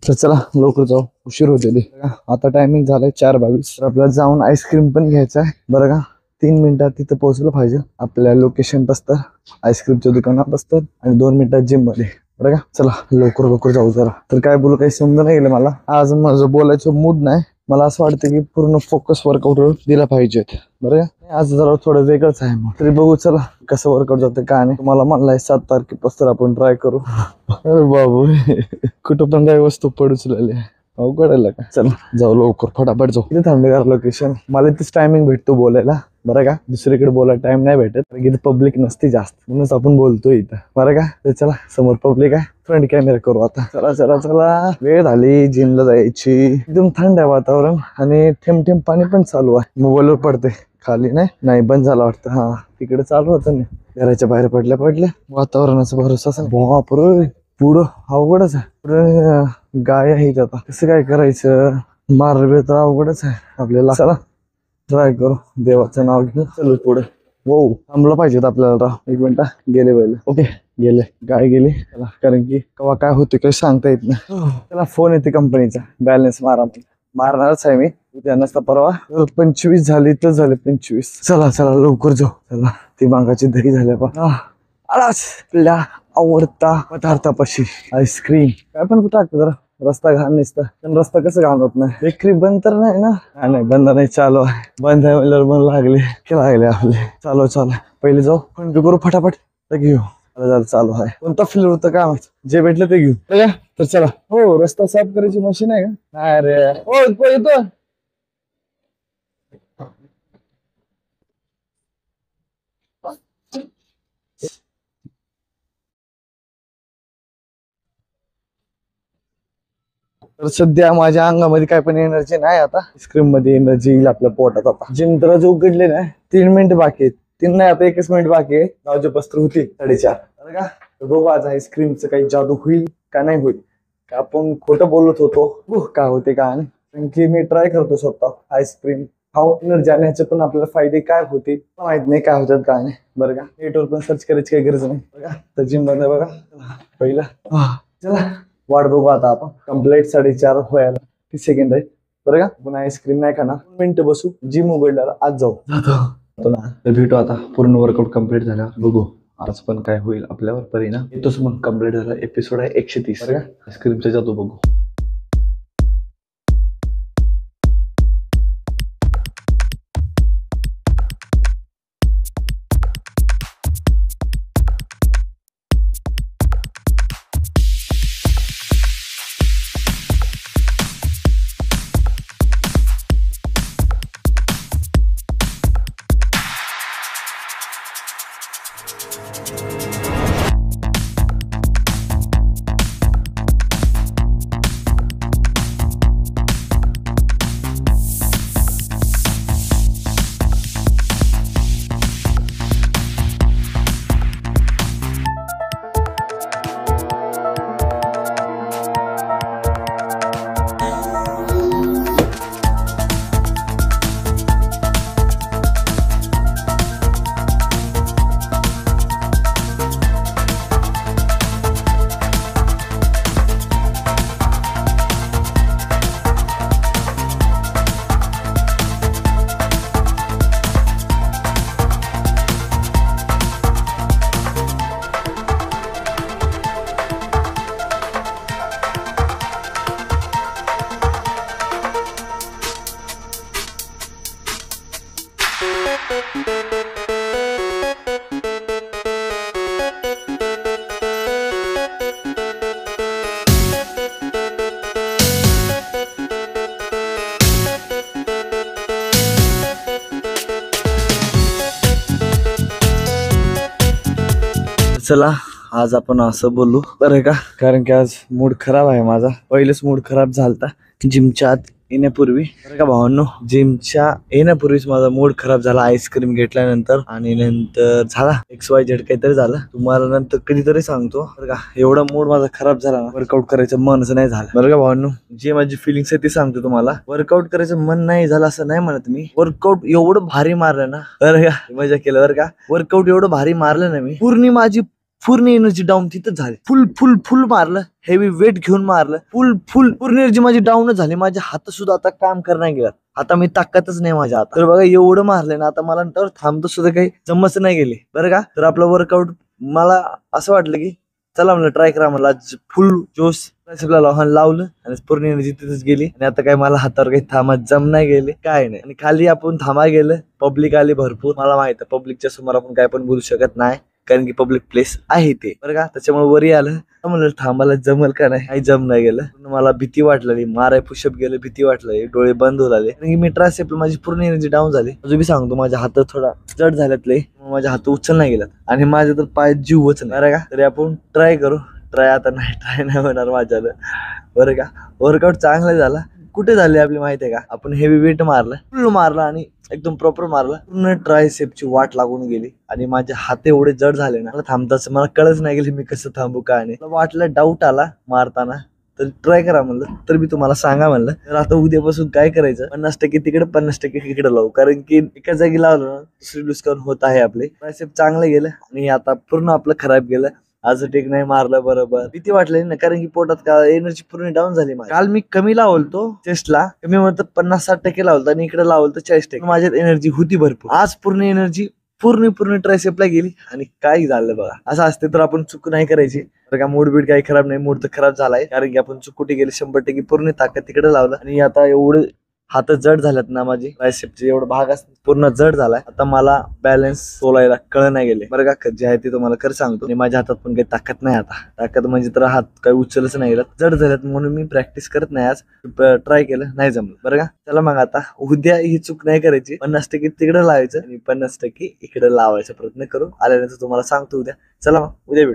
तर चला लवकर जाऊ, उशीर होते आता. टायमिंग झालाय 4:22. तर आपल्याला जाऊन आईस्क्रीम पण घ्यायचं आहे बरं का. 3 मिनिटात तिथं पोहोचलं पाहिजे आपल्या लोकेशन पासून आईस्क्रीमच्या दुकानात बसतात आणि 2 मिनिटात जिम मध्ये बरं का. चला लवकर लवकर जाऊ जरा. तर काय बोलू काही समजा नाही गेलं मला. आज माझं बोलायचं मूड नाही. मला असं वाटतं की पूर्ण फोकस वर्कआउटवर दिला पाहिजेत बरं का. आज जरा थोडं वेगळंच आहे मग. तरी बघू चला कसं वर्कआउट जातं काय नाही. तुम्हाला म्हणलाय 7 तारखेपासून आपण ट्राय करू. अरे बाबू कुठं पण काही वस्तू पडूच लागली अवघड का. चला जाऊ लवकर फटाफट जाऊ. किती थांबे लोकेशन. मला इथेच टायमिंग भेटतो बोलायला बरं का. दुसरीकडे बोलायला टाइम नाही भेटत कारण की पब्लिक नसते जास्त म्हणूनच आपण बोलतो इथं बरं का. तर चला समोर पब्लिक आहे. फ्रंट कॅमेरा करू आता. चला चला चला वेळ झाली जिमला जायची. एकदम थंड आहे वातावरण आणि थेंब थेंब पाणी पण चालू आहे. मोबाईलवर पडते खाली नाही बंद झाला वाटतं. हा तिकडे चालू होतं ना. घराच्या बाहेर पडल्या वातावरणाचा भरोसा असा. बापरे पुढं अवघडच आहे. पुढे गाय आहेत आता कसं काय करायचं. मारबे तर अवघडच आहे आपल्याला. चला ट्राय करू. देवाचं नाव घेऊन चलू पुढे. हो थांबलं पाहिजेत आपल्याला राव. 1 मिनिट गेले पहिले. ओके गेले गाय गेली. चला कारण की केव्हा काय होते काही सांगता येत नाही. त्याला फोन येते कंपनीचा बॅलन्स मारणारच आहे मी उद्या नसता परवा. 25 झाली तर झाले 25. चला चला लवकर जाऊ. चला ती मागाची दही झाल्या पा आपल्या आवडता पदार्थापाशी आईस्क्रीम. काय पण टाकतो जरा. रस्ता घाण नसता पण रस्ता कसं घाण होत नाही. बेकरी बंद तर नाही ना. नाही बंद नाही चालू आहे. बंद आहे म्हणल्यावर बंद लागले आपले. चालू पहिले जाऊ पण करू फटाफट तर घेऊ. चालू आहे. कोणता फ्लेवर होतं का जे भेटलं ते घेऊ. तर चला. हो रस्ता साफ करायची मशीन आहे का. नाही रे हो येतो. तर सध्या माझ्या अंगामध्ये काय पण एनर्जी नाही. आता आईस्क्रीम मध्ये एनर्जी येईल आपल्या पोटात. आता जिम तर उघडले नाही. 3 मिनिट बाकी आहेत. 3 नाही आता 1 मिनिट बाकी आहे. गावचे पस्तर होती 4:30 बरं का. बघू आज आईस्क्रीमचं काही जादू होईल का नाही होईल. का आपण खोटं बोलत होतो काय होते का नाही. कारण की मी ट्राय करतो स्वतः आईस्क्रीम खाऊ एनर्जी आणण्याचे पण आपल्याला फायदे काय होते माहित नाही काय होतात काय नाही बरं का. नेटवर पण सर्च करायची काही गरज नाही बरं का. तर जिम मध्ये बघा पहिला चला वाट बघू आता आपण. कंप्लीट 4:30 व्हायला 30 सेकंड आहे बरं का. पुन्हा आईस्क्रीम नाही खाणार. 2 मिनिटं बसू. जिम उघडल्यावर आज जाऊ ना. तर भेटू आता पूर्ण वर्कआउट कम्प्लीट झाल्यावर. बघू आज पण काय होईल आपल्यावर परिणाम. येतोच मग कम्प्लीट झाला. एपिसोड आहे 130 बरं का. आईस्क्रीमचा जातो बघू. चला आज आपण असं बोलू बरं का. कारण की आज मूड खराब आहे माझा. पहिलेच मूड खराब झालता जिमच्या आत येण्यापूर्वी बरं का भावांनो. जिमच्या येण्यापूर्वीच माझा मूड खराब झाला आईस्क्रीम घेतल्यानंतर. आणि नंतर झाला XYZ काहीतरी झालं. तुम्हाला नंतर कधीतरी सांगतो बरं का. एवढा मूड माझा खराब झाला ना वर्कआउट करायचं मनच नाही झालं बरं का भावांनो. जे माझी फिलिंग्स आहे ती सांगतो तुम्हाला. वर्कआउट करायचं मन नाही झालं असं नाही म्हणत मी. वर्कआउट एवढं भारी मारलं ना बरं का. मजा केलं बरं का. वर्कआउट एवढं भारी मारलं ना मी. पूर्ण माझी पूर्ण एनर्जी डाऊन तिथंच झाली. फुल फुल फुल मारलं, हेवी वेट घेऊन मारलं, पूर्ण एनर्जी माझी डाऊनच झाली. माझे हात सुद्धा आता काम करणार गेला. आता मी ताकदच नाही माझ्या हातात. तर बघा एवढं मारलं ना, आता मला नंतर थांबतो सुद्धा काही जमच नाही गेले बरं का. तर आपलं वर्कआउट मला असं वाटलं की चला म्हणलं ट्राय करा, मला फुल जोश लावलं आणि पूर्ण एनर्जी तिथेच गेली. आणि आता काय मला हातावर काही थांबत जम नाही गेले, काय नाही. आणि खाली आपण थांबा गेलं, पब्लिक आली भरपूर. मला माहित आहे पब्लिकच्या समोर आपण काय पण बोलू शकत नाही, कारण की पब्लिक प्लेस आहे ते बरं का. त्याच्यामुळे वरी आलं, म्हणलं थांबायला जमल का नाही, काही जम नाही गेलं. मला भीती वाटली, माराय पुशअप गेलं, भीती वाटलं, डोळे बंद होऊ लागले. कारण की मी ट्रायसेप्सला माझी पूर्ण एनर्जी डाऊन झाली. अजून बी सांगतो माझ्या हात थोडा जड झाल्यातले, माझ्या हात उचल नाही गेलात आणि माझ्या तर पाय जीवच नाही बरं का. तरी आपण ट्राय करू. ट्राय नाही होणार माझ्याला बरं का. वर्कआउट चांगला झाला. कुठे झाले आपली माहिती आहे का, आपण हेवी वेट मारलं, फुल मारलं आणि एकदम प्रॉपर मारलं. पूर्ण ट्रायसेपची वाट लागून गेली आणि माझे हात एवढे जड झाले ना, मला थांबताच मला कळच नाही गेली मी कसं थांबू काय नाही. मला वाटलं डाऊट आला मारताना, तर ट्राय करा म्हणलं, तर मी तुम्हाला सांगा म्हणलं. तर आता उद्यापासून काय करायचं, 50% तिकडे 50% इकडे लावू, कारण की एका जागी लावलं ना दुसरी डिस्काउंट होत आहे. आपले ट्रायसेप चांगलं गेलं आणि आता पूर्ण आपलं खराब गेलं. आज टेक नाही मारलं बरोबर, भीती वाटली ना, कारण की पोटात का एनर्जी पूर्ण डाऊन झाली. काल मी कमी लावलतो चेस्टला, कमी म्हणतो 50-60% लावलतो आणि इकडे लावलतो 40%. माझ्यात एनर्जी होती भरपूर. आज पूर्ण एनर्जी पूर्ण ट्रायसेपला गेली आणि काय झालं बघा. असं असते तर आपण चूक नाही करायची तर का. मूड बीड काही खराब नाही, मूड तर खराब झालाय, कारण की आपण चूक कुठे गेली 100% पूर्ण ताकद तिकडे लावलं. आणि आता एवढं हात जड झाल्यात ना माझी, ट्रायसेपचे एवढा भाग पूर्ण जड झालाय. आता मला बॅलन्स सोलायला कळ नाही गेले बरं का. जे आहे ते तुम्हाला खरं सांगतो, माझ्या हातात पण काही ताकद नाही. आता ताकद म्हणजे तर हात काही उचलच नाही गेला, जड झाल्यात म्हणून मी प्रॅक्टिस करत नाही. आज ट्राय केलं, नाही जमलं बरं का. चला मग आता उद्या ही चूक नाही करायची. 50% तिकडे लावायचं आणि 50% इकडे लावायचा प्रयत्न करू. आल्यानंतर तुम्हाला सांगतो उद्या. चला मग उद्या भेटू.